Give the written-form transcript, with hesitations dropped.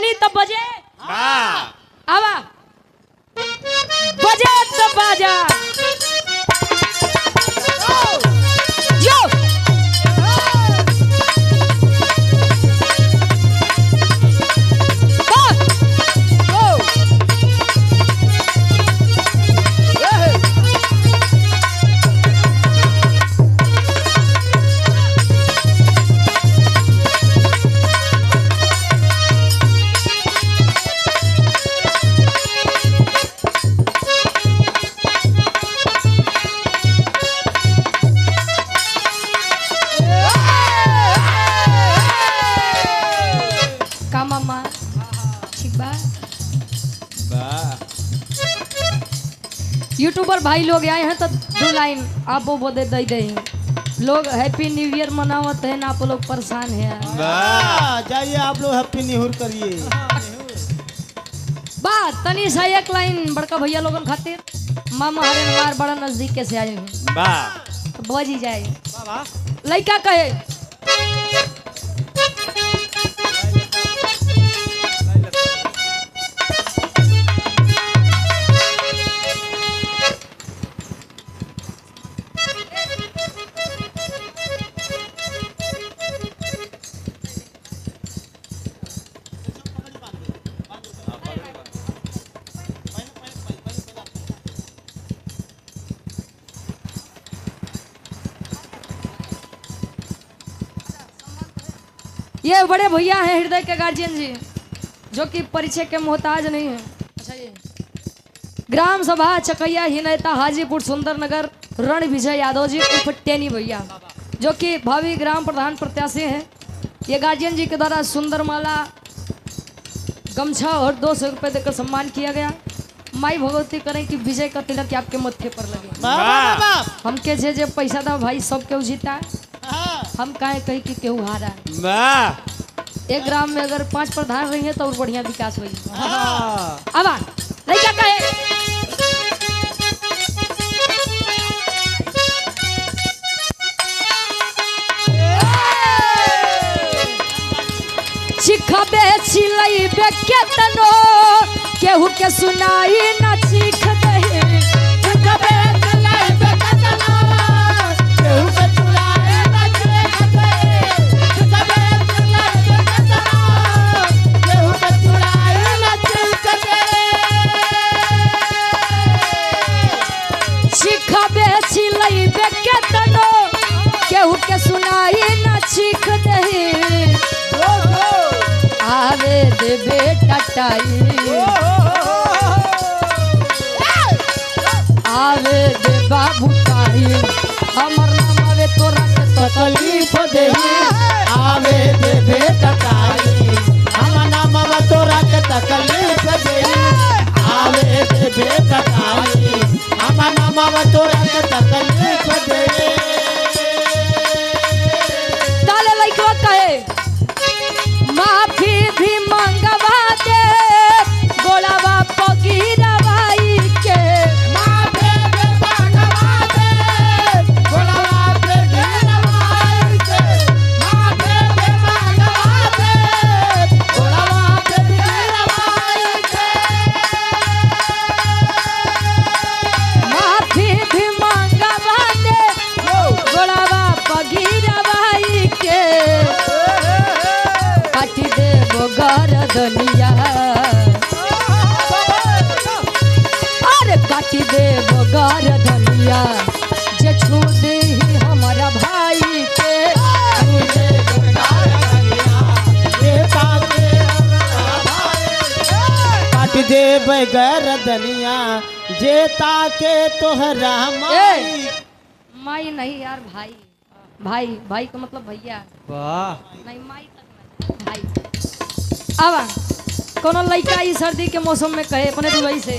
तनी तब बजे आवा बजे तो बाजा जो यूट्यूबर भाई लोग आए हैं तो 2 लाइन आप वो दे दे लोग हैप्पी न्यू ईयर मनावत हैं, आप लोग परेशान हैं। जाइए आप लोग हैप्पी न्यू ईयर करिए। बात तनी सा एक लाइन बड़का भैया लोगन खातिर मामा हरिद्वार बड़ा नजदीक के से आए हैं तो बजी जाए लड़का कहे ये बड़े भैया हैं हृदय के गार्जियन जी जो कि परिचय के मोहताज नहीं है। अच्छा ये ग्राम सभा चकैया ही नेता हाजीपुर सुंदरनगर रण विजय यादव जी उर्फ टेनी भैया जो कि भावी ग्राम प्रधान प्रत्याशी हैं। ये गार्जियन जी के द्वारा सुंदर माला गमछा और 200 रुपये देकर सम्मान किया गया। माई भगवती करें कि विजय का तिलक आपके मत्थे पर लगे। हमके जे पैसा था भाई सब केहू जीता हम काहे कही कि केहू हारा। एक ग्राम में अगर 5 प्रधान रही है तो और बढ़िया विकास हुई। अब लड़का कहे चिखबे चिलैबे केतनो केहू के सुनाई न चिख दे चिखबे चिलैबे केतनो केहू के सुनाई न चिख दे चिखबे चिलैबे केतनो केहू के सुनाई न चिख दे चिखबे चिलैबे केतनो केहू के सुनाई न चिख दे आवे दे बेटा टाई आवे दे बाबू टाई हमर नाम आवे तोरा के तकलीफ दे आवे दे बेटा टाई हमर नाम आवे तोरा के तकलीफ दे आवे दे बेटा टाई हमर नाम आवे तोरा के तकलीफ दे। डाले लइका कहे माफी भी मंगवा दे गोलावा पगीरवाई के माफी भी मंगवा दे गोलावा पगीरवाई के माफी भी मंगवा दे गोलावा पगीरवाई के माफी भी मंगवा दे गोलावा पगीरवाई के काटी दे गर्दनिया अरे काटी दे गर्दनिया जे छू दे हमारा भाई के काट दे गर्दनिया जेता के तोहरा माई नहीं यार भाई भाई भाई का मतलब भैया नहीं माई तक नहीं भाई। अब कोनो लड़का ई सर्दी के मौसम में कहे अपने दुबई से